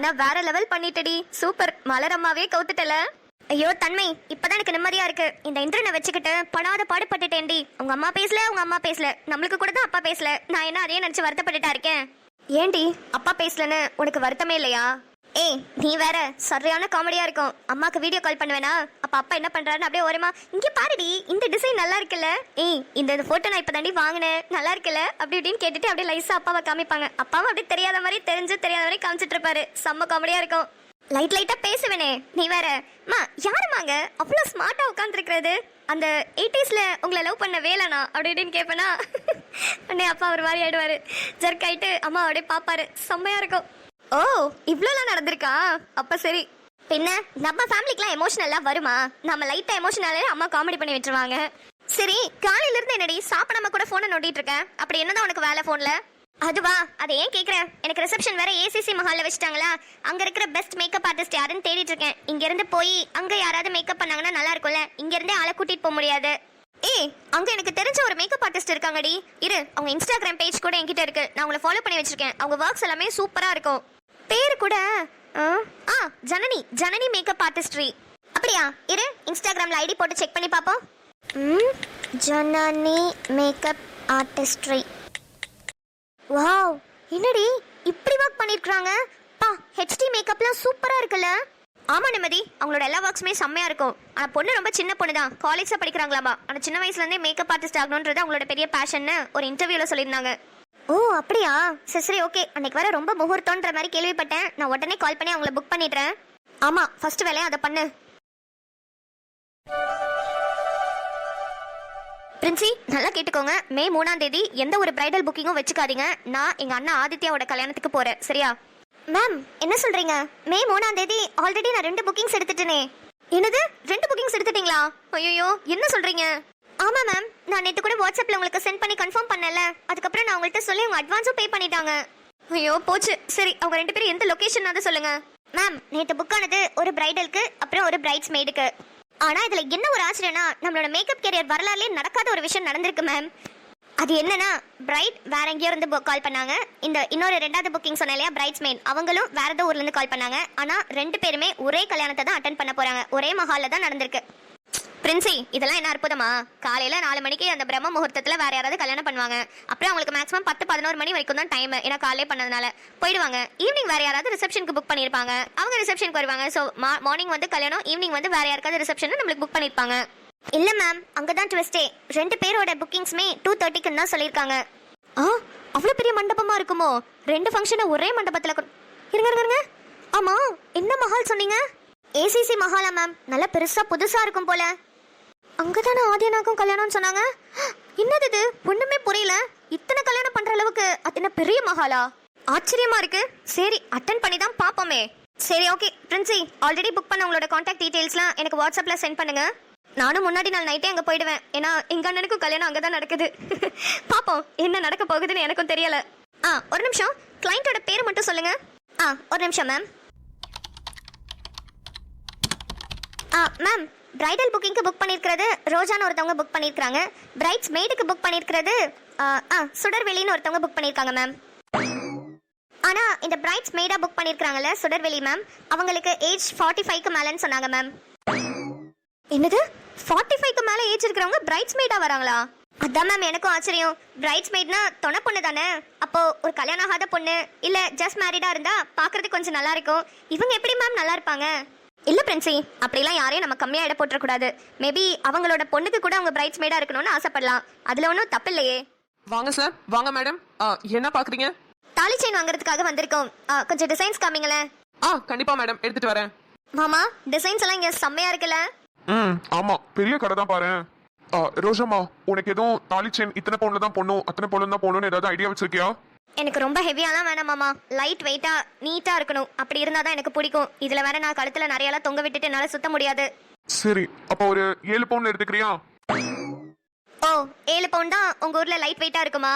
ஆனா வேற level பண்ணிட்டடி. Super, மலரம்மாவே கவுத்துட்டல. ஐயோ தன்மை, இப்பதான் எனக்கு நிம்மதியா இருக்கு. இந்த இன்டர்னை வச்சுக்கிட்டு படாத பாடுபட்டுட்டேன்டி. உங்க அம்மா பேசல, நம்மளுக்கு கூட தான் அப்பா பேசல. நான் என்ன அதே நினைச்சு வருத்தப்பட்டுட்டா இருக்கேன். ஏண்டி அப்பா பேசலன்னு உனக்கு வருத்தமே இல்லையா? ஏய் நீ வேற சரியான காமெடியா இருக்கும். அம்மாக்கு வீடியோ கால் பண்ணுவேனா, அப்ப அப்பா என்ன பண்றாருன்னு அப்படியே ஓரமா இங்க பாருடி, இந்த டிசைன் நல்லா இருக்குல்ல, ஏய் இந்த போட்டோ நான் இப்ப தாண்டி வாங்கினேன், நல்லா இருக்குல்ல அப்படி இப்படின்னு கேட்டுட்டு அப்படியே லைஸா அப்பாவை காமிப்பாங்க. அப்பாவும் அப்படியே தெரியாத மாதிரி தெரியாத மாதிரி காமிச்சிட்டு இருப்பாரு. செம்ம காமெடியா இருக்கும். லைட்டா பேசுவேனே. நீ வேற மா யாருமாங்க அவ்வளவு ஸ்மார்ட்டா உட்காந்துருக்கிறது, அந்த 80sல உங்களை லவ் பண்ண வேலைனா அப்படி இப்படின்னு கேட்பேனா உடனே அப்பா ஒரு மாதிரி ஆயிடுவாரு. ஜர்க் ஆயிட்டு அம்மா அப்படியே பாப்பாரு. செம்மையா இருக்கும். ஓ இவ்வளோலாம் நடந்திருக்கா? அப்ப சரி. பின்ன நம்ம ஃபேமிலிக்குலாம் எமோஷனல்லாம் வருமா? நம்ம லைட்டா எமோஷனலே அம்மா காமெடி பண்ணி விட்டுருவாங்க. சரி காலையில இருந்து என்னடி சாப்பிடாம கூட போனை நோண்டிட்டு இருக்கேன், அப்படி என்னதான் உனக்கு வேலை போன்ல? அதுவா, அதை ஏன் கேக்குற? எனக்கு ரிசப்ஷன் வேற ஏசிசி மஹால்ல வச்சிட்டாங்களா, அங்க இருக்கிற பெஸ்ட் மேக்கப் ஆர்டிஸ்ட் யாருன்னு தேடிட்டு இருக்கேன். இங்க இருந்து போய் அங்க யாராவது மேக்கப் பண்ணாங்கன்னா நல்லா இருக்கும்ல, இங்க இருந்தே ஆளை கூட்டிட்டு போக முடியாது. ஏய் அங்க எனக்கு தெரிஞ்ச ஒரு மேக்கப் ஆர்டிஸ்ட் இருக்காங்கடி. இரு, அவங்க இன்ஸ்டாகிராம் பேஜ் கூட என்கிட்ட இருக்கு, நான் உங்களை ஃபாலோ பண்ணி வச்சிருக்கேன். அவங்க ஒர்க்ஸ் எல்லாமே சூப்பரா இருக்கும். பேரு கூட ஜனனி மேக்கப் ஆர்டிஸ்ட்ரி. அப்படியா? இரு இன்ஸ்டாகிராம்ல ஐடி போட்டு செக் பண்ணி பாப்போம். Janani makeup artistry. வாவ், என்னடி இப்படி ஒர்க் பண்ணிருக்காங்க? பா, ஹெச்டி மேக்கப்லாம் சூப்பரா இருக்குல்ல. ஆமா நிம்மதி, அவங்களோட எல்லா ஒர்க்ஸுமே செம்மையா இருக்கும். ஆனா பொண்ணு ரொம்ப சின்ன பொண்ணு தான், காலேஜ்ல படிக்கிறாங்களாமா. ஆனா சின்ன வயசுல இருந்தே மேக்கப் ஆர்டிஸ்ட் ஆகணும்ன்றது அவங்களோட பெரிய பேஷன்னு ஒரு இன்டர்வியூல சொல்லியிருந்தாங்க. ஓ அப்படியா? சரி ஓகே. அன்னைக்கு வர ரொம்ப முகூர்த்தம்ன்ற மாதிரி கேள்விப்பட்டேன். நான் உடனே கால் பண்ணி அவங்கள புக் பண்ணிடுறேன். ஆமா, ஃபர்ஸ்ட் வேலையை அதை பண்ணு. பிரின்சி நல்லா கேட்டுக்கோங்க, மே 3ஆம் தேதி எந்த ஒரு பிரைடல் புக்கிங்கும் வச்சுக்காதீங்க. நான் எங்க அண்ணா ஆதித்யாவோட கல்யாணத்துக்கு போறேன், சரியா? மேம் என்ன சொல்றீங்க? மே 3ஆம் தேதி ஆல்ரெடி நான் 2 புக்கிங்ஸ் எடுத்துட்டேனே. என்னது 2 புக்கிங்ஸ் எடுத்துட்டீங்களா? ஐயோ என்ன சொல்றீங்க? ஆமா மேம், நான் நேத்து கூட வாட்ஸ்அப்ல உங்களுக்கு சென்ட் பண்ணி கன்ஃபார்ம் பண்ணல. அதுக்கப்புறம் நான் உங்கள்கிட்ட சொல்லி உங்க அட்வான்ஸும் பே பண்ணிட்டாங்க. ஐயோ போச்சு. சரி அவங்க 2 பேரும் எந்த லொகேஷன் அதை சொல்லுங்க. மேம் நேத்து புக் ஆனது ஒரு பிரைடலுக்கு அப்புறம் ஒரு பிரைட்ஸ் மெய்டுக்கு. ஆனா இதுல என்ன ஒரு ஆச்சரியம்னா, நம்மளோட மேக்கப் கேரியர் வரலாறுலயே நடக்காத ஒரு விஷயம் நடந்திருக்கு மேம். அது என்னன்னா, பிரைட் வேற எங்கேயோ இருந்து கால் பண்ணாங்க. இந்த இன்னொரு 2வது புக்கிங் சொன்ன இல்லையா பிரைட்ஸ் மெய்ட், அவங்களும் வேற ஏதோ ஊர்ல இருந்து கால் பண்ணாங்க. ஆனா 2 பேருமே ஒரே கல்யாணத்தை தான் அட்டென்ட் பண்ண போறாங்க, ஒரே மஹால்ல தான் நடந்திருக்கு. பிரின்சி இதெல்லாம் என்ன அற்புதமா? காலையில 4 மணிக்கு அந்த பிரம்ம முகூர்த்தத்துல வேற யாராவது கல்யாணம் பண்ணுவாங்க. அப்புறம் அவங்களுக்கு மேக்ஸிமம் 10-11 மணி வரைக்கும் தான் டைம், ஏன்னா காலையில பண்ணதுனால போயிடுவாங்க. ஈவினிங் வேற யாராவது ரிசப்ஷனுக்கு புக் பண்ணிருப்பாங்க, அவங்க ரிசப்ஷனுக்கு வருவாங்க. ஸோ மார்னிங் வந்து கல்யாணம், ஈவினிங் வந்து வேற யாருக்காவது ரிசப்ஷன் நம்மளுக்கு புக் பண்ணிருப்பாங்க. இல்ல மேம், அங்கதான் ட்விஸ்டே. 2 பேரோட புக்கிங்ஸ்மே 2:30க்கு தான் சொல்லியிருக்காங்க. அவ்வளவு பெரிய மண்டபமா இருக்குமோ? 2 ஃபங்க்ஷனை ஒரே மண்டபத்துல இருங்க. ஆமா என்ன மஹால் சொன்னீங்க? ஏசிசி மஹாலா மேம், நல்லா பெருசா புதுசா இருக்கும் போல. அங்கதானே ஆதியனாக்கும் கல்யாணம் சொன்னாங்க. என்னது இது, ஒண்ணுமே புரியல. இத்தனை கல்யாணம் பண்ற அளவுக்கு அது என்ன பெரிய மஹாலா? ஆச்சரியமா இருக்கு. சரி அட்டென்ட் பண்ணி தான் பாப்போமே. சரி ஓகே பிரின்சி, ஆல்ரெடி புக் பண்ண உங்களோட கான்டாக்ட் டீடைல்ஸ்லாம் எனக்கு வாட்ஸ்அப்ல சென்ட் பண்ணுங்க. நானும் முன்னாடி நாள் நைட்டே அங்க போயிடுவேன், ஏன்னா எங்க அண்ணனுக்கும் கல்யாணம் அங்கதான் நடக்குது. பாப்போம் என்ன நடக்க போகுதுன்னு எனக்கும் தெரியல. ஒரு நிமிஷம், கிளைண்டோட பேர் மட்டும் சொல்லுங்க. ஒரு நிமிஷம் மேம். மேம் பிரைடல் புக்கிங்க்கு புக் பண்ணிருக்கிறது ரோஜான்னு ஒருத்தவங்க புக் பண்ணிருக்காங்க. பிரைட்ஸ் மெய்டுக்கு புக் பண்ணிருக்கிறது சுடர்வெளின்னு ஒருத்தவங்க புக் பண்ணிருக்காங்க மேம். ஆனா இந்த பிரைட்ஸ் மெய்டா புக் பண்ணிருக்காங்கல்ல சுடர்வெளி மேம், அவங்களுக்கு ஏஜ் 45க்கு மேலன்னு சொன்னாங்க மேம். என்னது 45க்கு மேல ஏஜ் இருக்கிறவங்க பிரைட்ஸ் மெய்டா வராங்களா? அதான் மேம் எனக்கும் ஆச்சரியம். பிரைட்ஸ் மெய்ட்னா தொண பொண்ணு தானே, அப்போ ஒரு கல்யாணம் ஆகாத பொண்ணு இல்ல ஜஸ்ட் மேரிடா இருந்தா பாக்குறதுக்கு கொஞ்சம் நல்லா இருக்கும். இவங்க எப்படி மேம் நல்லா இருப்பாங்க? இல்ல பிரின்சி, அப்படிலாம் யாரையும் நம்ம கம்மியா இட போட்டுற கூடாது. மேபி அவங்களோட பொண்ணுக்கு கூட அவங்க பிரைட்ஸ் மெய்டா இருக்கணும்னு ஆசைப்படலாம், அதுல ஒன்றும் தப்பு இல்லையே. வாங்க சார், வாங்க மேடம். என்ன பாக்குறீங்க? தாலி செயின் வாங்குறதுக்காக வந்திருக்கோம். கொஞ்சம் டிசைன்ஸ் காமிங்களேன். கண்டிப்பா மேடம், எடுத்துட்டு வரேன். மாமா டிசைன்ஸ் எல்லாம் இங்க செம்மையா இருக்குல்ல? ஆமா பெரிய கடை தான் பாரு. ரோஜாமா, உனக்கு எதுவும் தாலி செயின் இத்தனை பவுன்ல தான் போடணும் அத்தனை பவுன்ல தான் போடணும்னு ஏதாவது ஐடியா வச்சிருக்கியா? எனக்கு ரொம்ப ஹெவியாலாம் வேணாம் மாமா, லைட் வெயிட்டா நீட்டா இருக்கணும், அப்படி இருந்தாதான் எனக்கு பிடிக்கும். இதுல வேற நான் கழுத்துல நிறைய தொங்க விட்டுட்டு என்னால சுத்த முடியாது. சரி அப்ப ஒரு 7 பவுன் எடுத்துக்கிறியா? ஓ 7 பவுன் தான் உங்க ஊர்ல லைட் வெயிட்டா இருக்குமா?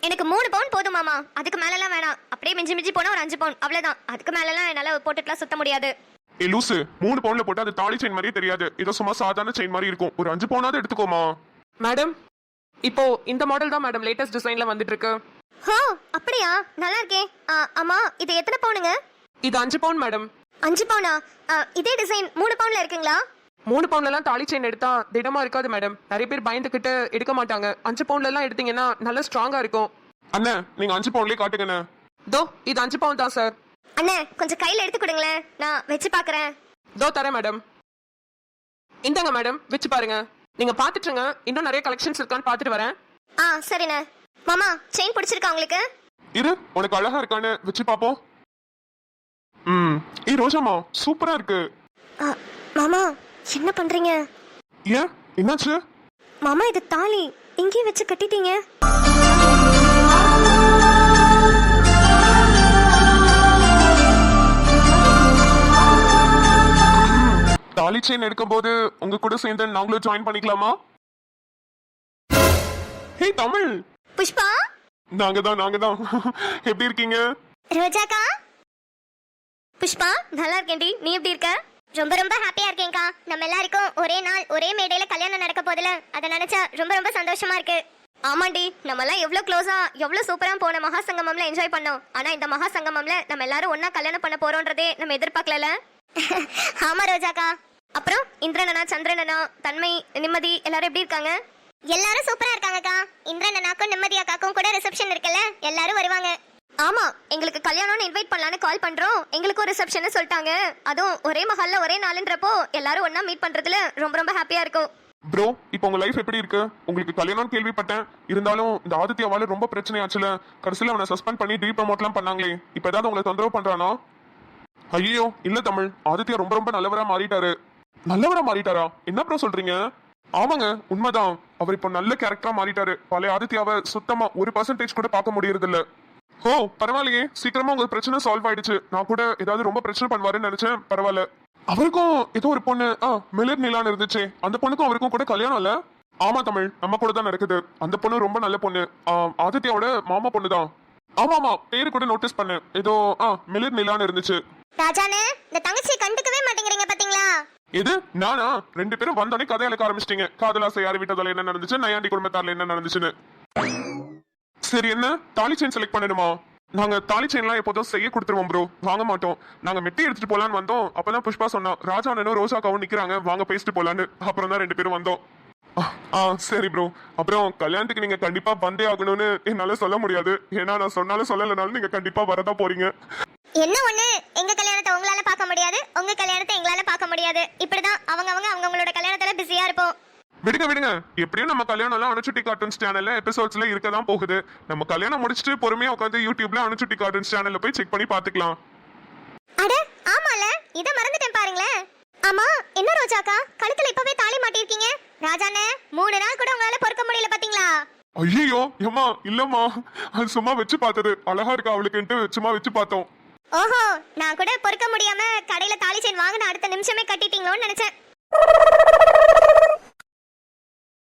எனக்கு 3 பவுன் போதும் மாமா, அதுக்கு மேலலாம் வேணாம். அப்படியே மிஞ்சி போனா ஒரு 5 பவுன் அவ்வளவுதான், அதுக்கு மேலலாம் என்னால போட்டுட்டுலாம் சுத்த முடியாது. லூசு, 3 பவுன்ல போட்டா அது தாலி செயின் மாதிரியே தெரியாது, ஏதோ சும்மா சாதாரண செயின் மாதிரி இருக்கும். ஒரு 5 பவுனாவது எடுத்துக்கோமா. மேடம் இப்போ இந்த மாடல் தான் மேடம் லேட்டஸ்ட் டிசைன்ல வந்துட்டு இருக்கு. அப்படியா? நல்லா இருக்கே. ஆமா இது எத்தனை பவுனுங்க? இது 5 பவுன் மேடம். 5 பவுனா? இதே டிசைன் 3 பவுன்ல இருக்குங்களா? 3 பவுன்லலாம் தாலி செயின் எடுத்தா திடமா இருக்காது மேடம். நிறைய பேர் பயந்துக்கிட்டு எடுக்க மாட்டாங்க. 5 பவுன்லலாம் எடுத்தீங்கன்னா நல்லா ஸ்ட்ராங்கா இருக்கும். அண்ணே நீங்க 5 பவுன்லயே காட்டுங்கண்ணே. தோ இது 5 பவுன் தான் சார். அண்ணே கொஞ்சம் கையில எடுத்து கொடுங்களேன், நான் வச்சு பார்க்கறேன். தோ தரேன் மேடம். இந்தாங்க மேடம், வச்சு பாருங்க. நீங்க பாத்துட்டுங்க, இன்னும் நிறைய கலெக்ஷன்ஸ் இருக்கான்னு பாத்துட்டு வரேன். சரிண்ணே. மாமா செயின் பிடிச்சிருக்கா உங்களுக்கு? இரு உனக்கு அழகா இருக்கான்னு வச்சு பாப்போம். ஏய் ரோஜாமா சூப்பரா இருக்கு. மாமா என்ன பண்றீங்க? ஏன் என்னாச்சு? மாமா இது தாலி இங்கே வச்சு கட்டிட்டீங்க. தாலி செயின் எடுக்கும் போது உங்க கூட சேர்ந்து நாங்களும் ஜாயின் பண்ணிக்கலாமா? ஹே தமிழ். புஷ்பா. நாங்க தான் எப்படி இருக்கீங்க? ரோஜாக்கா. புஷ்பா நல்லா இருக்கேன்டி, நீ எப்படி இருக்க? ரொம்ப ரொம்ப ஹாப்பியா இருக்கேன்க்கா. நம்ம எல்லாருக்கும் ஒரே நாள் ஒரே மேடையில கல்யாணம் நடக்க போதுல, அதை நினைச்சா ரொம்ப ரொம்ப சந்தோஷமா இருக்கு. ஆமாண்டி, நம்ம எல்லாம் எவ்வளவு க்ளோஸா எவ்வளவு சூப்பரா போன மகா சங்கமம்ல என்ஜாய் பண்ணோம். ஆனா இந்த மகா சங்கமம்ல நம்ம எல்லாரும் ஒண்ணா கல்யாணம் பண்ண போறோம்ன்றதே நம்ம எதிர்பார்க்கல. ஆமா ரோஜாக்கா. அப்புறம் இந்திரனனா, சந்திரனனா, தன்மை, நிம்மதி எல்லாரும் எப்படி இருக்காங்க? எல்லாரும் சூப்பரா இருக்காங்கக்கா. இந்திரனனாக்கும் நிம்மதி அக்காக்கும் கூட ரிசப்ஷன் இருக்குல்ல, எல்லாரும் வருவாங்க. ஆமா, எங்களுக்கு கல்யாணம்னு இன்வைட் பண்ணலான்னு கால் பண்றோம். எங்களுக்கு ஒரு ரிசப்ஷன் சொல்லிட்டாங்க. அதுவும் ஒரே மஹால்ல ஒரே நாளுன்றப்போ எல்லாரும் ஒண்ணா மீட் பண்றதுல ரொம்ப ரொம்ப ஹாப்பியா இருக்கும். ப்ரோ இப்போ உங்க லைஃப் எப்படி இருக்கு? உங்களுக்கு கல்யாணம் கேள்விப்பட்டேன், இருந்தாலும் இந்த ஆதித்யாவால ரொம்ப பிரச்சனை ஆச்சுல. கடைசியில அவனை சஸ்பெண்ட் பண்ணி ப்ரமோட்லாம் பண்ணாங்களே, இப்போ ஏதாவது உங்களை தொந்தரவு பண்றானா? ஐயோ இல்ல தமிழ், ஆதித்யா ரொம்ப ரொம்ப நல்லவரா மாறிட்டாரு. நல்லவரா மாறிட்டாரா? என்ன ப்ரோ சொல்றீங்க? ஆமாங்க உண்மைதான், அவர் இப்போ நல்ல கேரக்டரா மாறிட்டாரு. பழைய ஆதித்யாவை சுத்தமா 1% கூட பார்க்க முடியறது இல்ல. ஓ பரவாயில்லையே, சீக்கிரமா உங்க பிரச்சனை சால்வ் ஆயிடுச்சு. நான் கூட ஏதாவது ரொம்ப பிரச்சனை பண்ணுவாருன்னு நினைச்சேன். பரவாயில்ல. அவருக்கும் ஏதோ ஒரு பொண்ணு மிலர் நிலான்னு இருந்துச்சு, அந்த பொண்ணுக்கும் அவருக்கும் கூட கல்யாணம் இல்ல? ஆமா தமிழ், நம்ம கூட தான் நடக்குது. அந்த பொண்ணு ரொம்ப நல்ல பொண்ணு, ஆதித்யாவோட மாமா பொண்ணு தான். ஆமா பேரு கூட நோட்டீஸ் பண்ணேன், ஏதோ மிலர் நிலான்னு இருந்துச்சு. ராஜானே, இந்த தங்கச்சியை கண்டுக்கவே மாட்டேங்கிறீங்க பாத்தீங்களா? எது நானா? 2 பேரும் வந்தோடனே கதை இழக்க ஆரம்பிச்சிட்டீங்க. காதலாசை யார் வீட்டதால என்ன நடந்துச்சு, நயாண்டி குடும்பத்தால என்ன நடந்துச்சுன்னு. சரி என்ன தாலி செயின் செலக்ட் பண்ணணுமா? நாங்க தாலி செயின்லாம் எப்போதும் செய்ய கொடுத்துருவோம் ப்ரோ, வாங்க மாட்டோம். நாங்க மெட்டி எடுத்துட்டு போலான்னு வந்தோம். அப்பதான் புஷ்பா சொன்னா ராஜானனும் ரோஜாக்காவும் நிக்கிறாங்க, வாங்க பேசிட்டு போலான்னு. அப்புறம் தான் 2 பேரும் வந்தோம். சரி ப்ரோ. அப்புறம் கல்யாணத்துக்கு நீங்க கண்டிப்பா வந்தே ஆகணும்னு என்னால சொல்ல முடியாது. ஏன்னா நான் சொன்னாலும் சொல்லலைனாலும் நீங்க கண்டிப்பா வரதான் போறீங்க. என்ன ஒண்ணு, எங்க கல்யாணத்தை உங்களால பார்க்க முடியாது, உங்க கல்யாணத்தை எங்களால பார்க்க முடியாது. இப்படிதான் அவங்களோட கல்யாணத்துல பிஸியா இருப்போம். விடுங்க, எப்படியும் நம்ம கல்யாணம் எல்லாம் அனுச்சுட்டி கார்ட்டூன்ஸ் சேனல்ல எபிசோட்ஸ்ல இருக்கதான் போகுது. நம்ம கல்யாணம் முடிச்சுட்டு பொறுமையா உட்காந்து யூடியூப்ல அனுச்சுட்டி கார்ட்டூன்ஸ் சேனல்ல போய் செக் பண்ணி பாத்துக்கலாம். அட ஆமால, இத மறந்துட்டேன் பாருங்களேன். ஆமா என்ன ரோஜாக்கா, கழுத்துல இப்பவே தாலி மாட்டிருக்கீங்க. ராஜானே 3 நாள் கூட உங்களால பொறுக்க முடியல பாத்தீங்களா? ஐயோ ஏமா இல்லம்மா, அது சும்மா வச்சு பார்த்தது. அழகா இருக்கா அவளுக்குன்ட்டு சும்மா வச்சு பார்த்தோம். ஓஹோ, நான் கூட பொறுக்க முடியாம கடையில தாலி செயின் வாங்கின அடுத்த நிமிஷமே கட்டிட்டீங்களோன்னு நினைச்சேன்.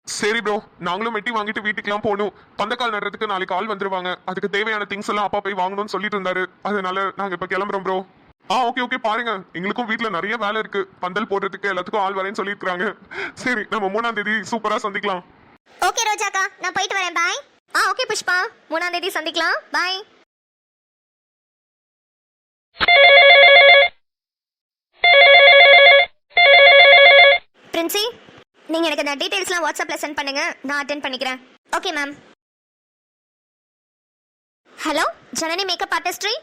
சரி ப்ரோ, நாங்களும் மெட்டி வாங்கிட்டு வீட்டுக்குலாம் போகணும். பந்தக்கால் நடுறதுக்கு நாளைக்கு ஆள் வந்துருவாங்க. அதுக்கு தேவையான திங்ஸ் எல்லாம் அப்பா போய் வாங்கணும்னு சொல்லிட்டு இருந்தாரு. அதனால நாங்க இப்ப கிளம்புறோம் ப்ரோ. ஓகே பாருங்க, எங்களுக்கும் வீட்டுல நிறைய வேலை இருக்கு. பந்தல் போடுறதுக்கு எல்லாத்துக்கும் ஆள் வரேன்னு சொல்லிருக்காங்க. சரி நம்ம 3ஆம் தேதி சூப்பரா சந்திக்கலாம். ஓகே ரோஜாக்கா, நான் போயிட்டு வரேன். பாய். ஓகே புஷ்பா, 3ஆம் தேதி சந்திக்கலாம். பாய். பிரின்சி, நீங்க எனக்கு இந்த டீடைல்ஸ்லாம் வாட்ஸ்அப்ல சென்ட் பண்ணுங்க, நான் அட்டென்ட் பண்ணிக்கிறேன். Okay ma'am. Hello Janani makeup artistry.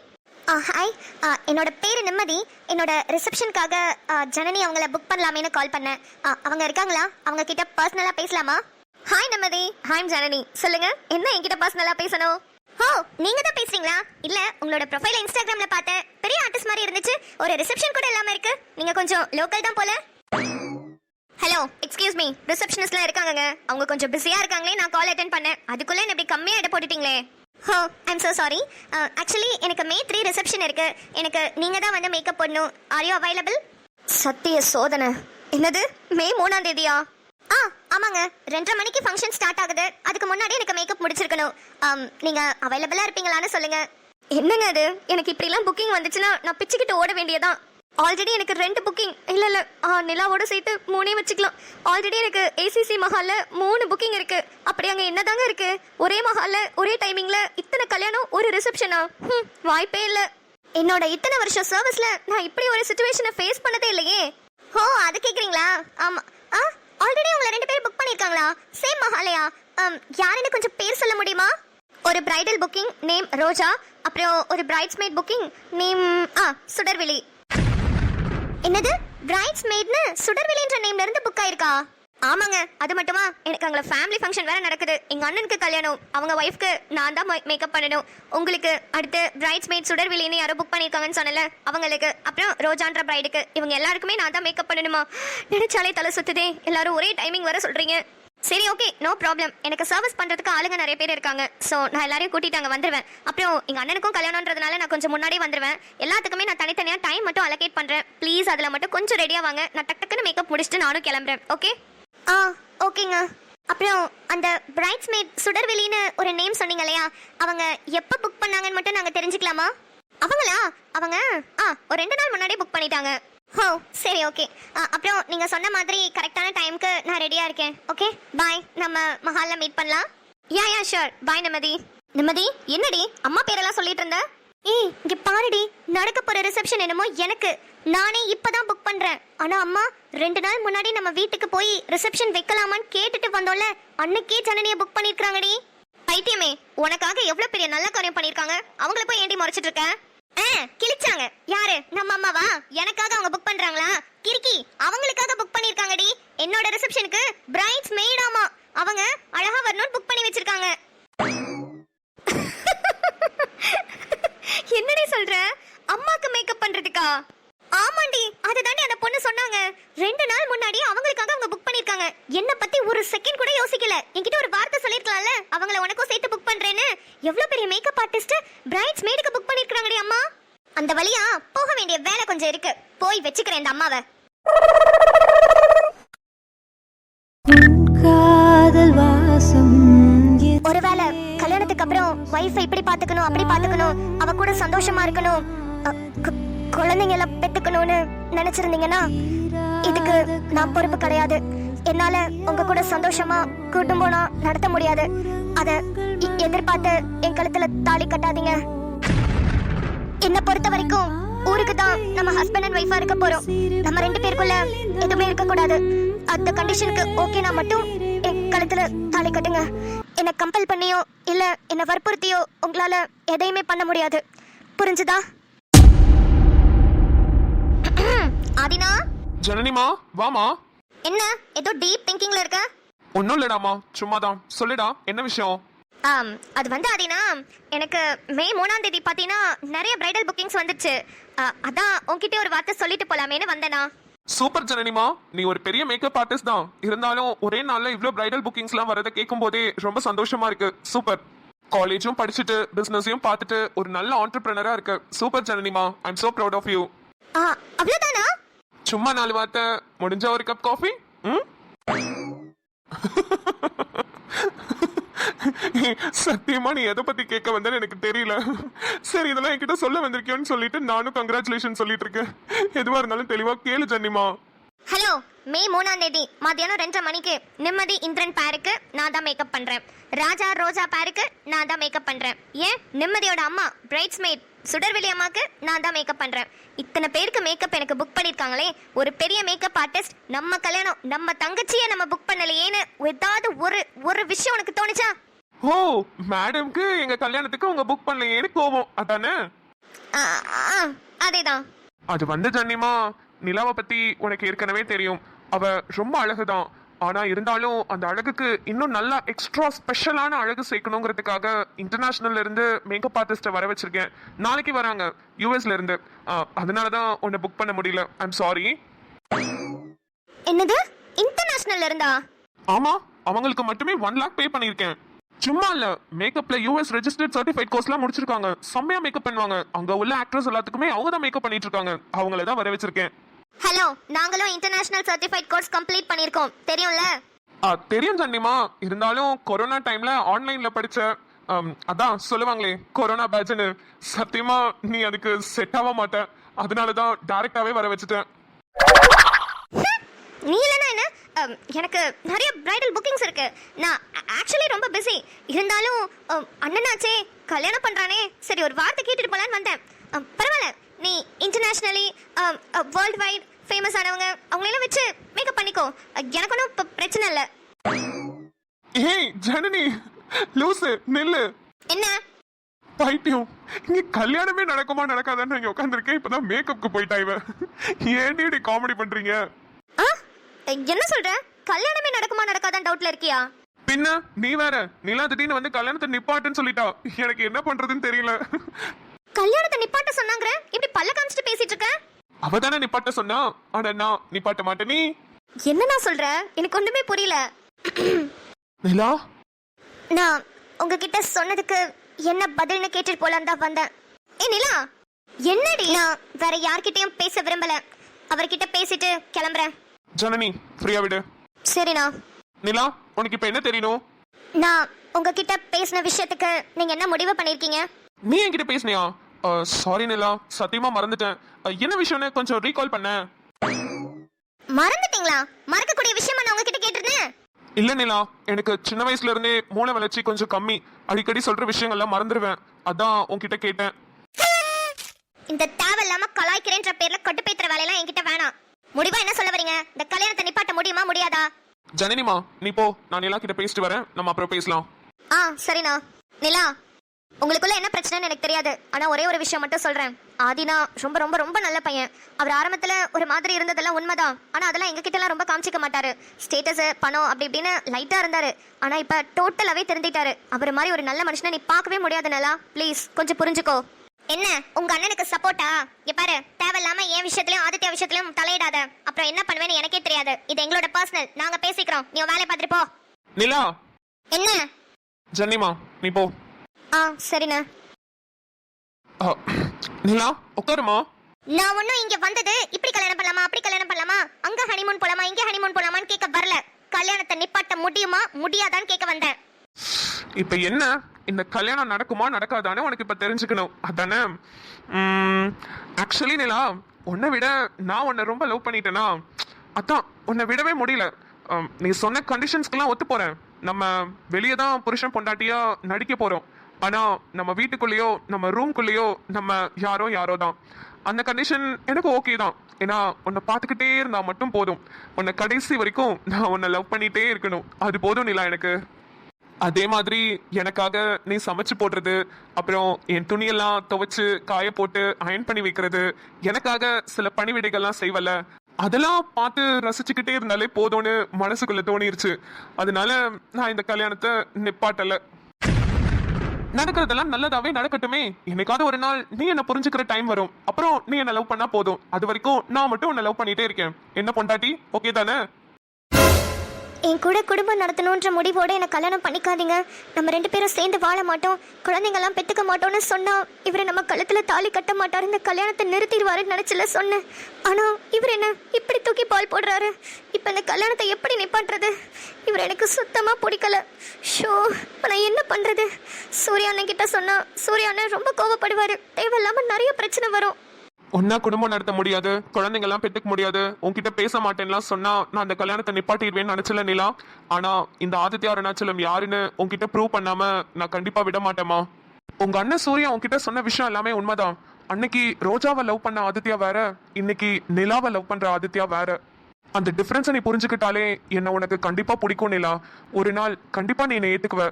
Hi, என்னோட பேரு நிம்மதி. என்னோட ரிசப்ஷனுக்காக ஜனனி அவங்கள புக் பண்ணலாமேன்னு கால் பண்ணேன். அவங்க இருக்காங்களா? அவங்க கிட்ட பர்சனலா பேசலாமா? ஹாய் நிம்மதி. ஹாய் ஜனனி, சொல்லுங்க என்ன என்கிட்ட பர்சனலா பேசணும்? ஓ நீங்க தான் பேசுறீங்களா? இல்ல உங்களோட ப்ரொஃபைல் இன்ஸ்டாகிராம்ல பார்த்தேன், பெரிய ஆர்டிஸ்ட் மாதிரி இருந்துச்சு. ஒரு ரிசப்ஷன் கூட இல்லாம இருக்கு. நீங்க கொஞ்சம் லோக்கல் தான் போல. ஹலோ எக்ஸ்கியூஸ் மீ, ரிசப்ஷனிஸ்ட்லாம் இருக்காங்கங்க, அவங்க கொஞ்சம் பிஸியா இருக்காங்களே, நான் கால் அட்டென்ட் பண்ணேன். அதுக்குள்ள என்ன இப்படி கம்மியா எடை போட்டுட்டீங்களே. Oh I'm so sorry. Actually எனக்கு May 3 ரிசப்ஷன் இருக்கு. எனக்கு நீங்க தான் வந்து மேக்கப் பண்ணணும். Are you available? சத்திய சோதனை. என்னது மே 3ஆம் தேதியா? ஆமாங்க, 2:30 மணிக்கு ஃபங்க்ஷன் ஸ்டார்ட் ஆகுது. அதுக்கு முன்னாடி எனக்கு மேக்கப் முடிச்சிருக்கணும். நீங்க அவைலபிளா இருப்பீங்களான்னு சொல்லுங்க. என்னங்க அது, எனக்கு இப்படிலாம் புக்கிங் வந்துச்சுன்னா நான் பிச்சுக்கிட்டு ஓட வேண்டியதான். ஆல்ரெடி எனக்கு 2 புக்கிங் இல்ல நிலாவோட சேர்த்து 3 வச்சுக்கலாம். ஆல்ரெடி எனக்கு ஏசிசி மஹால்ல 3 புக்கிங் இருக்கு. அப்படி அங்க என்னதாங்க இருக்கு? ஒரே மஹால்ல ஒரே டைமிங்ல இத்தனை கல்யாணம் ஒரு ரிசப்ஷனா? வாய்ப்பே இல்ல. என்னோட இத்தனை வருஷம் சர்வீஸ்ல நான் இப்படி ஒரு சுச்சுவேஷனை ஃபேஸ் பண்ணதே இல்லையே. ஓ அது கேக்குறீங்களா? ஆமா. ஆல்ரெடி உங்களை 2 பேர் புக் பண்ணிருக்காங்களா? சேம் மஹாலயா? யாருன்னு கொஞ்சம் பேர் சொல்ல முடியுமா? ஒரு பிரைடல் புக்கிங் நேம் ரோஜா, அப்புறம் ஒரு பிரைட்ஸ்மெய்ட் புக்கிங் நேம் சுடர்விழி. என்னது பிரைட்ஸ்மெய்ட்னு சுடர்விழின்ற நேம்ல இருந்து புக் ஆயிருக்கா? ஆமாங்க. அது மட்டுமா, எனக்கு அங்கே ஃபேமிலி ஃபங்க்ஷன் வேற நடக்குது. எங்க அண்ணனுக்கு கல்யாணம், அவங்க ஒய்ஃப்க்கு நான் தான் மேக்கப் பண்ணணும். உங்களுக்கு அடுத்து பிரைட்ஸ்மெய்ட் சுடர்விழின்னு யாரோ புக் பண்ணிருக்காங்கன்னு சொன்னல, அவங்களுக்கு, அப்புறம் ரோஜான்ற பிரைடுக்கு, இவங்க எல்லாருக்குமே நான் தான் மேக்கப் பண்ணணுமா? நினைச்சாலே தலை சுத்துதே. எல்லாரும் ஒரே டைமிங் வர சொல்றீங்க. சரி ஓகே, நோ ப்ராப்ளம். எனக்கு சர்வீஸ் பண்றதுக்கு ஆளுங்க நிறைய பேர் இருக்காங்க. ஸோ நான் எல்லாரையும் கூட்டிட்டு அங்கே வந்துடுவேன். அப்புறம் எங்க அண்ணனுக்கும் கல்யாணம்ன்றதுனால நான் கொஞ்சம் முன்னாடியே வந்துடுவேன். எல்லாத்துக்குமே நான் தனித்தனியாக டைம் மட்டும் அலோகேட் பண்றேன். ப்ளீஸ் அதில் மட்டும் கொஞ்சம் ரெடியா வாங்க. நான் டக்குன்னு மேக்கப் முடிச்சுட்டு நானும் கிளம்புறேன். ஓகே? ஓகேங்க. அப்புறம் அந்த பிரைட்ஸ்மெய்ட் சுடர்விழின்னு ஒரு நேம் சொன்னீங்க இல்லையா, அவங்க எப்போ புக் பண்ணாங்கன்னு மட்டும் நாங்கள் தெரிஞ்சுக்கலாமா? அவங்களா? அவங்க ஒரு 2 நாள் முன்னாடியே புக் பண்ணிட்டாங்க. ஓ சரி ஓகே. அப்புறம் நீங்கள் சொன்ன மாதிரி கரெக்டான டைமுக்கு நான் ரெடியாக இருக்கேன். Okay bye. நம்ம மஹாலில் மீட் பண்ணலாம். Yeah sure. பாய் நிம்மதி. நிம்மதி என்னடி அம்மா பேரெல்லாம் சொல்லிட்டு இருந்த? இங்க பாருடி, நடக்க போற ரிசப்ஷன் என்னமோ எனக்கு நானே இப்பதான் புக் பண்றேன். ஆனா அம்மா 2 நாள் முன்னாடி நம்ம வீட்டுக்கு போய் ரிசப்ஷன் வைக்கலாமான்னு கேட்டுட்டு வந்தோம்ல, அன்னைக்கே ஜனனியை புக் பண்ணிருக்காங்கடி. பைத்தியமே, உனக்காக எவ்வளவு பெரிய நல்ல காரியம் பண்ணிருக்காங்க. அவங்கள போய் ஏண்டி முறைச்சிட்டு இருக்க? கிழிச்சாங்க. யாரு? நம்ம அம்மாவா? எனக்காக அவங்க புக் பண்றாங்களா? கிறுக்கி, அவங்களுக்காக புக் பண்ணிருக்காங்கடி. என்னோட ரிசப்ஷனுக்கு பிரைட்ஸ் மெய்டாமா, அவங்க அழகா வரணும்னு புக் பண்ணி வச்சிருக்காங்க. என்னடி சொல்ற? அம்மாக்கு மேக்கப் பண்றதுக்கா? ஆமாண்டி, அதுதாண்டி அந்த பொண்ணு சொன்னாங்க. 2 நாள் முன்னாடி அவங்களுக்காக அவங்க புக் பண்ணிருக்காங்க. என்ன பத்தி ஒரு செகண்ட் கூட யோசிக்கல. என்கிட்ட ஒரு வார்த்தை சொல்லிருக்கலாம்ல, அவங்கள உனக்கும் சேர்த்து புக் பண்றேன்னு. எவ்வளவு பெரிய மேக்கப் ஆர்டிஸ்ட் பிரைட்ஸ் மேடுக்கு புக் பண்ணிருக்காங்கடி அம்மா. அந்த வழியா போக வேண்டிய வேலை கொஞ்சம் இருக்கு. போய் வெச்சுக்கிறேன் இந்த அம்மாவை. ஒருவேளை கல்யாணத்துக்கு அப்புறம் வைஃபை இப்படி பாத்துக்கணும், அப்படி பாத்துக்கணும், அவ கூட சந்தோஷமா இருக்கணும், குழந்தைங்க எல்லாம் பெத்துக்கணும்னு நினைச்சிருந்தீங்கன்னா இதுக்கு நான் பொறுப்பு கிடையாது. என்னால உங்க கூட சந்தோஷமா குடும்பம்னா நடத்த முடியாது. அத எதிர்பார்த்து என் கழுத்துல தாலி கட்டாதீங்க. என்ன பொறுத்த வரைக்கும் ஊருக்கு தான் நம்ம ஹஸ்பண்ட் அண்ட் ஒய்ஃபா இருக்க போறோம். நம்ம 2 பேருக்குள்ள எதுவுமே இருக்க கூடாது. அந்த கண்டிஷனுக்கு ஓகேனா மட்டும் என் கழுத்துல தாலி கட்டுங்க. என்ன கம்பல் பண்ணியோ இல்ல என்ன வற்புறுத்தியோ உங்களால எதையுமே பண்ண முடியாது. புரிஞ்சுதா? ஆதினா. ஜனனிமா வாமா. என்ன ஏதோ டீப் திங்கிங்ல இருக்க? ஒன்னும் இல்லடாமா, சும்மாதான். சொல்லுடா, என்ன விஷயம்? அது வந்து ஆதினா, எனக்கு மே 3ஆம் தேதி பாத்தீங்கன்னா நிறைய பிரைடல் புக்கிங்ஸ் வந்துச்சு. அதான் உன்கிட்ட ஒரு வார்த்தை சொல்லிட்டு போலாமேன்னு வந்தேனா. சூப்பர் ஜனனிமா, நீ ஒரு பெரிய மேக்கப் ஆர்டிஸ்ட் தான். இருந்தாலும் ஒரே நாள்ல இவ்ளோ பிரைடல் புக்கிங்ஸ்லாம் வரதை கேட்கும் போதே ரொம்ப சந்தோஷமா இருக்கு. சூப்பர். காலேஜும் படிச்சுட்டு பிசினஸையும் பார்த்துட்டு ஒரு நல்ல ஆண்டர்பிரினரா இருக்கு. சூப்பர் ஜனனிமா, I am so proud of you. அவ்வளவுதானா? சும்மா 4 வார்த்தை முடிஞ்ச ஒரு கப் காஃபி. சத்தியமா நீ எதை பத்தி கேட்க வந்தேன்னு எனக்கு தெரியல. சரி, இதெல்லாம் என்கிட்ட சொல்ல வந்திருக்கியோன்னு சொல்லிட்டு நானும் கங்க்ராச்சுலேஷன் சொல்லிட்டு இருக்கேன். எதுவா இருந்தாலும் தெளிவா கேளு ஜன்னிமா. ஹலோ, மே 3ஆம் தேதி மதியானம் 2:30 மணிக்கு நிம்மதி இந்திரன் பேருக்கு நான் தான் மேக்கப் பண்றேன். ராஜா ரோஜா பேருக்கு நான் தான் மேக்கப் பண்றேன். ஏன் நிம்மதியோட அம்மா பிரைட்ஸ்மெய்ட் சுடர்விழி அம்மாக்கு நான் தான் மேக்கப் பண்றேன். இத்தனை பேருக்கு மேக்கப் எனக்கு புக் பண்ணிருக்காங்களே, ஒரு பெரிய மேக்கப் ஆர்டிஸ்ட் நம்ம கல்யாணம் நம்ம தங்கச்சியை நம்ம புக் பண்ணலையேன்னு ஏதாவது ஒரு விஷயம் உனக்கு தோணுச்சா? ஓ, மேடம்க்கு எங்க கல்யாணத்துக்கு உங்க புக் பண்ணலையேன்னு கோவம் அதானே? அதேதான். அது வந்து ஜன்னிமா, நிலாவை பத்தி உனக்கு ஏற்கனவே தெரியும். அவ ரொம்ப அழகுதான். ஆனா இருந்தாலும் அந்த அழகுக்கு இன்னும் நல்லா எக்ஸ்ட்ரா ஸ்பெஷலான அழகு சேர்க்கணுங்கிறதுக்காக இன்டர்நேஷனல்ல இருந்து மேக்கப் ஆர்டிஸ்ட வர வச்சிருக்கேன். நாளைக்கு வராங்க யூஎஸ்ல இருந்து. அதனாலதான் உன்னை புக் பண்ண முடியல. ஐ அம் சாரி. என்னது இன்டர்நேஷனல்ல இருந்தா? ஆமா, அவங்களுக்கு மட்டுமே 1 lakh பே பண்ணிருக்கேன். சும்மா இல்ல, மேக்கப்ல யூஎஸ் ரெஜிஸ்டர்ட் சர்டிஃபைட் கோர்ஸ்லாம் முடிச்சிருக்காங்க. செம்மையா மேக்கப் பண்ணுவாங்க. அங்க உள்ள ஆக்ட்ரஸ் எல்லாத்துக்குமே அவங்க தான் மேக்கப் பண்ணிட்டு இருக்காங்க. அவங்கள தான் வர வச்சிருக்கேன். ஹலோ, நாங்களும் இன்டர்நேஷனல் சர்டிஃபைட் கோர்ஸ் கம்ப்ளீட் பண்ணிருக்கோம், தெரியும்ல? தெரியும் ஜன்னிமா. இருந்தாலும் கொரோனா டைம்ல ஆன்லைன்ல படிச்ச அதான் சொல்லுவாங்களே கொரோனா பேட்ச்னு. சத்தியமா நீ அதுக்கு செட் ஆக மாட்ட. அதனாலதான் டைரக்டாவே வர வச்சுட்டேன். நீ இல்லைன்னா என்ன? எனக்கு நிறைய பிரைடல் புக்கிங்ஸ் இருக்கு. நான் ஆக்சுவலி ரொம்ப பிஸி. இருந்தாலும் அண்ணனாச்சே கல்யாணம் பண்றானே, சரி ஒரு வார்த்தை கேட்டுட்டு போலான்னு வந்தேன். பரவாயில்ல, நீ இன்டர்நேஷ்னலி வேர்ல்ட் வைட் ஃபேமஸ் ஆனவங்க அவங்களெல்லாம் வச்சு மேக்கப் பண்ணிக்கோ. எனக்கு ஒன்றும் பிரச்சனை இல்லை. ஏய் ஜனனி, லூசு நில்லு. என்ன பைத்தியம், இங்க கல்யாணமே நடக்குமா நடக்காதான்னு இங்க உட்காந்துருக்கேன். இப்பதான் மேக்கப்க்கு போயிட்டா இவ. ஏன்டி காமெடி பண்றீங்க? என்ன சொல்ற? கல்யாணமே நடக்குமா நடக்காதான் டவுட்ல இருக்கியா? பின்ன நீ வேற நிலா திடீர்னு வந்து கல்யாணத்தை நிப்பாட்டுன்னு சொல்லிட்டா. எனக்கு என்ன பண்றதுன்னு தெரியல. கல்யாணத்தை நிப்பாட்ட சொன்னாங்கற இப்படி பல்ல காமிச்சிட்டு பேசிட்டு இருக்க? அவ தானே நிப்பாட்ட சொன்னா, ஆனா நான் நிப்பாட்ட மாட்டேன். நீ என்ன நான் சொல்ற? எனக்கு ஒண்ணுமே புரியல. நிலா, நான் உங்ககிட்ட சொன்னதுக்கு என்ன பதில்னு கேட்டுட்டு போலான்னு தான் வந்தேன். ஏ நிலா, என்னடி? நான் வேற யார்கிட்டயும் பேச விரும்பல. அவர்கிட்ட பேசிட்டு கிளம்புறேன். ஜனனி ஃப்ரீயா விடு. சரிண்ணா. நிலா, உனக்கு இப்ப என்ன தெரியணும்? நான் உங்ககிட்ட பேசின விஷயத்துக்கு நீங்க என்ன முடிவு பண்ணிருக்கீங்க? நீ என்கிட்ட பேசுனியா? சாரி நிலா, சத்தியமா மறந்துட்டேன். என்ன விஷயம்னு கொஞ்சம் ரீகால் பண்ண. மறந்துட்டீங்களா? மறக்கக்கூடிய விஷயமா நான் உங்ககிட்ட கேட்டிருந்தேன். இல்ல நிலா, எனக்கு சின்ன வயசுல இருந்தே மூளை வளர்ச்சி கொஞ்சம் கம்மி. அடிக்கடி சொல்ற விஷயங்கள்லாம் மறந்துடுவேன். அதான் உன்கிட்ட கேட்டேன். இந்த தேவையில்லாம கலாய்க்கிறேன்ற பேர்ல கட்டுப்பேத்துற வேலையெல்லாம் என்கிட்ட வேணாம். முடிவா என்ன சொல்ல வரீங்க? இந்த கல்யாணத்தை நிப்பாட்ட முடியுமா முடியாதா? ஜனனிமா நீ போ, நான் நிலா கிட்ட பேசிட்டு வரேன். நம்ம அப்புறம் பேசலாம். சரிண்ணா. நிலா, உங்களுக்குள்ள என்ன பிரச்சனைன்னு எனக்கு தெரியாது. ஆனா ஒரே ஒரு விஷயம் மட்டும் சொல்றேன். ஆதினா ரொம்ப ரொம்ப ரொம்ப நல்ல பையன். அவர் ஆரம்பத்துல ஒரு மாதிரி இருந்ததெல்லாம் உண்மைதான். ஆனா அதெல்லாம் எங்க கிட்ட எல்லாம் ரொம்ப காமிச்சிக்க மாட்டாரு. ஸ்டேட்டஸ், பணம் அப்படி இப்படின்னு லைட்டா இருந்தாரு. ஆனா இப்ப டோட்டலாவே திருந்திட்டாரு. அவர் மாதிரி ஒரு நல்ல மனுஷனை நீ பார்க்கவே முடியாது நிலா. ப்ளீஸ் கொஞ்சம் புரிஞ்சுக்கோ. என்ன உங்க அண்ணனுக்கு சப்போர்ட்டா? இங்க பாரு, தேவையில்லாம என் விஷயத்திலயும் ஆதித்யா விஷயத்திலயும் தலையிடாத. அப்புறம் என்ன பண்ணுவேன்னு எனக்கே தெரியாது. இது எங்களோட பர்சனல். நாங்க பேசிக்கிறோம். நீ வேலையை பார்த்துட்டு போ. நிலா. என்ன? ஜனனிமா நீ போ. சரிண்ணா. நிலா உட்காருமா. நான் ஒன்னும் இங்க வந்தது இப்படி கல்யாணம் பண்ணலாமா அப்படி கல்யாணம் பண்ணலாமா அங்க ஹனிமூன் போலாமா இங்க ஹனிமூன் போலாமான்னு கேட்க வரல. கல்யாணத்தை நிப்பாட்ட முடியுமா முடியாதான்னு கேட்க வந்தேன். இப்ப என்ன, இந்த கல்யாணம் நடக்குமா நடக்காதான்னு உனக்கு இப்ப தெரிஞ்சுக்கணும் அதானே? ஆக்சுவலி நிலா, உன்னை விட நான் உன்னை ரொம்ப லவ் பண்ணிட்டேனா, அதான் உன்னை விடவே முடியல. நீ சொன்ன கண்டிஷன்ஸ்க்கெல்லாம் ஒத்து போறேன். நம்ம வெளியே தான் புருஷன் பொண்டாட்டியா நடிக்க போறோம். ஆனா நம்ம வீட்டுக்குள்ளேயோ நம்ம ரூம்குள்ளேயோ நம்ம யாரோ தான். அந்த கண்டிஷன் எனக்கு ஓகே தான். ஏன்னா உன்னை பார்த்துக்கிட்டே இருந்தா மட்டும் போதும். உன்னை கடைசி வரைக்கும் நான் உன்னை லவ் பண்ணிட்டே இருக்கணும். அது போதும் நிலா எனக்கு. அதே மாதிரி எனக்காக நீ சமைச்சு போடுறது, அப்புறம் என் துணியெல்லாம் துவைச்சு காய போட்டு அயன் பண்ணி வைக்கிறது, எனக்காக சில பணிவிடைகள்லாம் செய்வல, அதெல்லாம் பார்த்து ரசிச்சுக்கிட்டே இருந்தாலே போதும்னு மனசுக்குள்ள தோணிருச்சு. அதனால நான் இந்த கல்யாணத்தை நிப்பாட்டல. நடக்கிறதெல்லாம் நல்லதாவே நடக்கட்டுமே. என்னைக்காவது ஒரு நாள் நீ என்ன புரிஞ்சுக்கிற டைம் வரும். அப்புறம் நீ என்ன லவ் பண்ணா போதும். அது வரைக்கும் நான் மட்டும் உன்னை லவ் பண்ணிட்டே இருக்கேன். என்ன பொண்டாட்டி, ஓகே தானே? என் கூட குடும்பம் நடத்தணுன்ற முடிவோட என்ன கல்யாணம் பண்ணிக்காதீங்க. நம்ம 2 பேரும் சேர்ந்து வாழ மாட்டோம், குழந்தைங்கெல்லாம் பெற்றுக்க மாட்டோம்னு சொன்னா இவரை நம்ம கழுத்துல தாலி கட்ட மாட்டாரு, இந்த கல்யாணத்தை நிறுத்திடுவாருன்னு நினைச்சல சொன்னேன். ஆனா இவர் என்ன இப்படி தூக்கி பால் போடுறாரு. இப்ப இந்த கல்யாணத்தை எப்படி நிப்பாட்டுறது? இவர் எனக்கு சுத்தமா பிடிக்கல. ஷோ, நான் என்ன பண்றது? சூர்யா அண்ணன் கிட்ட சொன்னா சூர்யா அண்ணன் ரொம்ப கோவப்படுவாரு. தேவையில்லாம நிறைய பிரச்சனை வரும். ஒன்னா குடும்பம் நடத்த முடியாது, குழந்தைங்க எல்லாம் பெற்றுக்க முடியாது, உன்கிட்ட பேச மாட்டேன்லாம் சொன்னா நான் அந்த கல்யாணத்தை நிப்பாட்டிடுவேன்னு நினைச்சல நிலா. ஆனா இந்த ஆதித்யா அருணாச்சலம் யாருன்னு உன்கிட்ட ப்ரூவ் பண்ணாம நான் கண்டிப்பா விட மாட்டேமா. உங்க அண்ணன் சூர்யா உன்கிட்ட சொன்ன விஷயம் எல்லாமே உண்மைதான். அன்னைக்கு ரோஜாவை லவ் பண்ண ஆதித்யா வேற, இன்னைக்கு நிலாவை லவ் பண்ற ஆதித்யா வேற. அந்த டிஃபரன்ஸை நீ புரிஞ்சுக்கிட்டாலே என்ன உனக்கு கண்டிப்பா பிடிக்கும் நிலா. ஒரு நாள் கண்டிப்பா நீ என்னை ஏத்துக்குவ.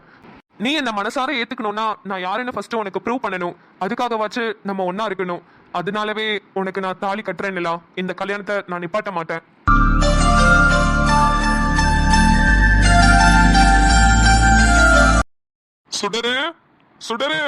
நீ என்ன மனசார ஏத்துக்கணும்னா நான் யாருன்னு ஃபர்ஸ்ட் உனக்கு ப்ரூவ் பண்ணணும். அதுக்காகவாச்சு நம்ம ஒன்னா இருக்கணும். அதனாலவே உனக்கு நான் தாலி கட்டுறேன் நிலா. இந்த கல்யாணத்தை நான் நிப்பாட்ட மாட்டேன். சுடரு சுடரு